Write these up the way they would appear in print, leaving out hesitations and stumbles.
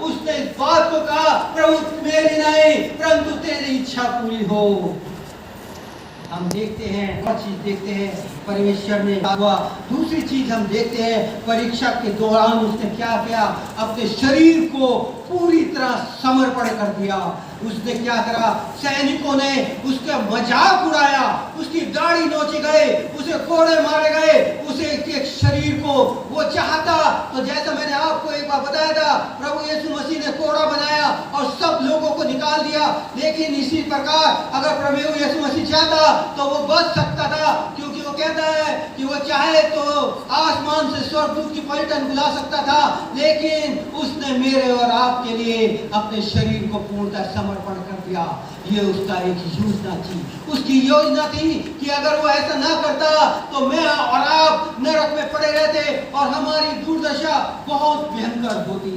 उसने इस बात को कहा, प्रभु मेरी नहीं परंतु तेरी इच्छा पूरी हो। हम देखते हैं और चीज देखते हैं परमेश्वर ने हुआ। दूसरी चीज हम देखते हैं परीक्षा के दौरान उसने क्या किया, अपने शरीर को पूरी तरह समर्पण कर दिया। उसने क्या करा, सैनिकों ने उसका मजाक उड़ाया, उसकी दाढ़ी नोची गए, उसे कोड़े मारे गए, उसे एक शरीर को वो चाहता तो जैसा मैंने आपको एक बार बताया था, प्रभु यीशु मसीह ने कोड़ा बनाया और सब लोगों को निकाल दिया। लेकिन इसी प्रकार अगर प्रभु यीशु मसीह चाहता तो वो बच सकता था, क्योंकि वो कहता है कि वो चाहे तो आसमान से स्वर्गदूत की पलटन बुला सकता था, लेकिन उसने मेरे और आपके लिए अपने शरीर को पूर्णतः समर्पण कर दिया। ये उसका एक योजना थी, उसकी योजना थी कि अगर वो ऐसा ना करता तो मैं और आप नरक में पड़े रहते और हमारी दुर्दशा बहुत भयंकर होती।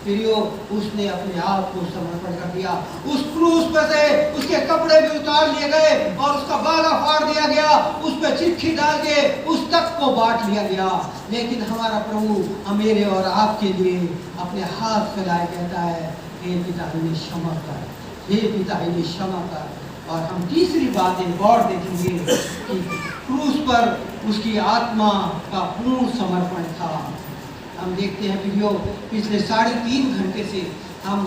फिर उसने अपने आप को समर्पण कर दिया। उस क्रूस पर से उसके कपड़े भी उतार लिए गए और उसका बाला फाड़ दिया गया, उस पर चिट्ठी डाल के उस तक को बांट लिया गया। लेकिन हमारा प्रभु मेरे और आपके लिए अपने हाथ फैलाए कहता है, हे पिता इन्हें क्षमा कर, हे पिता इन्हें क्षमा कर। और हम तीसरी बात एक और देखेंगे कि क्रूस पर उसकी आत्मा का पूर्ण समर्पण था। हम देखते हैं वीडियो पिछले 3.5 घंटे से हम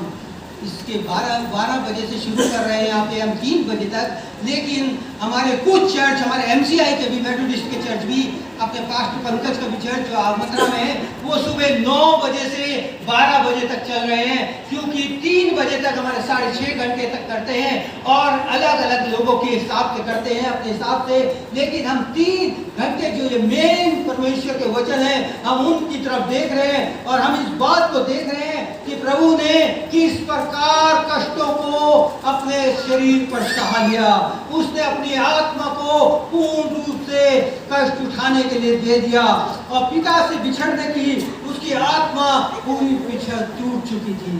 इसके 12 बजे से शुरू कर रहे हैं, यहाँ पे हम 3 बजे तक। लेकिन हमारे कुछ चर्च, हमारे MCI के भी, मेथोडिस्ट के चर्च भी, अपने पास्टर पंकज का भी चर्च जो मथुरा में है, वो सुबह 9 बजे से 12 बजे तक चल रहे हैं, क्योंकि 3 बजे तक हमारे 6.5 घंटे तक करते हैं और अलग अलग लोगों के हिसाब से करते हैं, अपने हिसाब से। लेकिन हम 3 घंटे जो ये मेन परमेश्वर के वचन है, हम उनकी तरफ देख रहे हैं और हम इस बात को देख रहे हैं कि प्रभु ने किस प्रकार कष्टों को अपने शरीर पर सहा लिया। उसने अपनी आत्मा को पूर्ण रूप से कष्ट उठाने के लिए दे दिया और पिता से बिछड़ने की उसकी आत्मा पूरी टूट चुकी थी।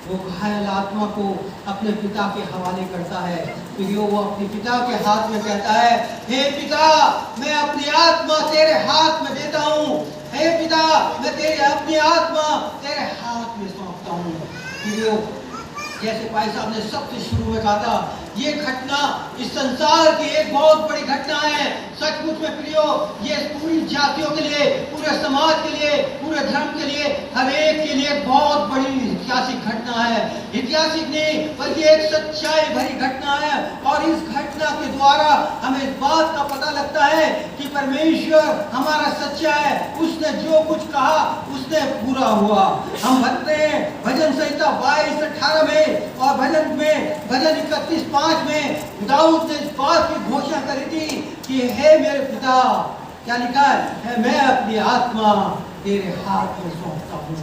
वो घायल आत्मा को अपने पिता के हवाले करता है। फिर वो अपने पिता के हाथ में कहता है, हे पिता मैं अपनी आत्मा तेरे हाथ में देता हूँ, हे पिता मैं तेरी अपनी आत्मा तेरे हाथ में सौंपता हूँ। फिर जैसे भाई साहब ने सबसे शुरू में कहा था, ये घटना इस संसार की एक बहुत बड़ी घटना है। सचमुच में प्रियो, ये पूरी जातियों के लिए, पूरे समाज के लिए, पूरे धर्म के लिए, हर एक के लिए बहुत बड़ी ऐतिहासिक घटना है। ऐतिहासिक नहीं बल्कि एक सच्चाई भरी घटना है। और इस घटना के द्वारा हमें इस बात का पता लगता है कि परमेश्वर हमारा सच्चा है। उसने जो कुछ कहा उसने पूरा हुआ। हम भरते हैं भजन संहिता 22:18 में और भजन 31:5 में दाऊद ने इस बात की घोषणा करी थी कि हे मेरे पिता, क्या लिखा है, मैं अपनी आत्मा तेरे हाथ में सौंपता हूँ,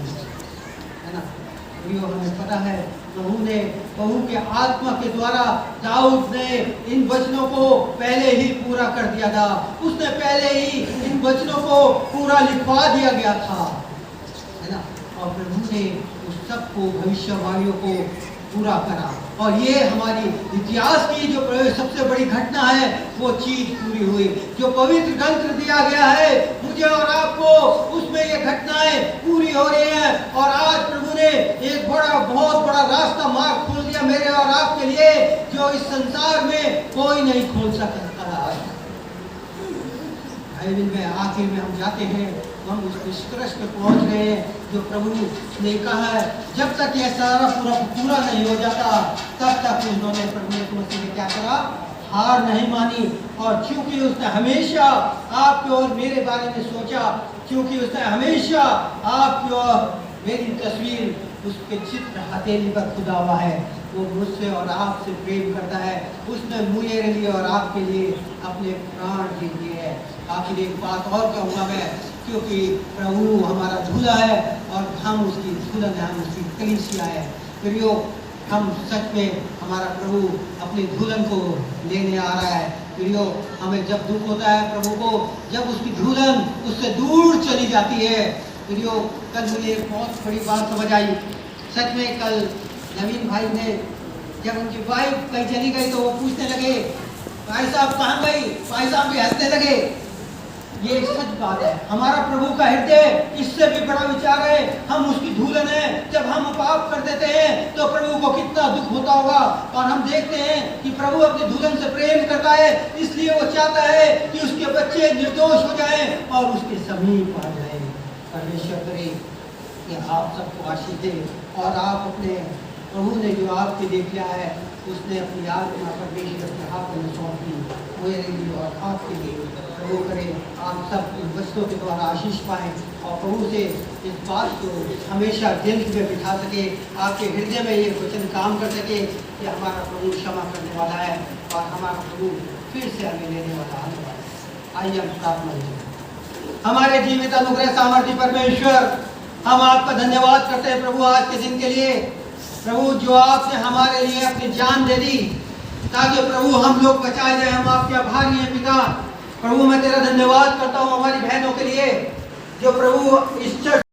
है ना। हमें पता है प्रभु के आत्मा के द्वारा दाऊद ने इन वचनों को पहले ही पूरा कर दिया था। उसने पहले ही इन वचनों को पूरा लिखवा दिया गया था, है ना। और प्रभु ने उस सबको, भविष्यवाणियों को पूरा करा। और ये हमारी इतिहास की जो सबसे बड़ी घटना है वो चीज पूरी हुई। जो पवित्र ग्रंथ दिया गया है मुझे और आपको, उसमें ये घटनाएं पूरी हो रही हैं। और आज प्रभु ने एक बहुत बड़ा रास्ता मार्ग खोल दिया मेरे और आपके लिए, जो इस संसार में कोई नहीं खोल सकता। बाइबल में आखिर में हम जाते हैं, हम उस निष्कर्ष पे पहुंच रहे हैं जो प्रभु ने कहा है, जब तक यह सारा पूरा नहीं हो जाता तब तक उन्होंने प्रभु यीशु मसीह ने क्या करा, हार नहीं मानी। और क्योंकि उसने हमेशा आपके और मेरे बारे में सोचा, क्योंकि उसने हमेशा आपकी और मेरी तस्वीर उसके चित्र हथेली पर खुदा हुआ है, वो मुझसे और आपसे प्रेम करता है। उसने मेरे लिए और आपके लिए अपने प्राण दे दिए हैं। आखिर एक बात और कहूँगा मैं, क्योंकि प्रभु हमारा झूला है और हम उसकी झूलन है, हम उसकी कलीसिया है। फिर हम सच में हमारा प्रभु अपनी झूलन को लेने आ रहा है। फिर हमें जब दुख होता है प्रभु को, जब उसकी झूलन उससे दूर चली जाती है। फिर कल मुझे एक बहुत बड़ी बात समझ आई। सच में कल नवीन भाई ने, जब उनकी वाइफ कहीं चली गई तो वो पूछने लगे, भाई साहब कहाँ गई? भाई साहब भी हंसने लगे। ये सच बात है। हमारा प्रभु का हृदय इससे भी बड़ा विचार है। हम उसकी धूलन है। जब हम पाप कर देते हैं तो प्रभु को कितना दुख होता होगा। और हम देखते हैं कि प्रभु अपनी धूलन से प्रेम करता है, इसलिए वो चाहता है कि उसके बच्चे निर्दोष हो जाएं और उसके समीप आ जाए। परमेश्वर करे कि आप सबको आशीष दे और आप अपने प्रभु ने जो आपके देख लिया है, उसने अपनी आत्मा परमेश्वर के हाथ में सौंप दी, मेरे लिए और आपके लिए। प्रभु करे आप सब इन वचनों के द्वारा आशीष पाएं और प्रभु से इस बात को हमेशा दिल में बिठा सके, आपके हृदय में ये वचन काम कर सके कि हमारा प्रभु क्षमा करने वाला है और हमारा प्रभु फिर से हमें लेने वाला है। आइए हम प्रार्थना करें। हमारे जीवित अनुग्रह सामर्थ्य परमेश्वर, हम आपका धन्यवाद करते हैं प्रभु आज के दिन के लिए। प्रभु जो आपने हमारे लिए अपनी जान दे दी ताकि प्रभु हम लोग बचाए जाए, हम आपके आभारी हैं पिता। प्रभु मैं तेरा धन्यवाद करता हूँ हमारी बहनों के लिए जो प्रभु इस चर्च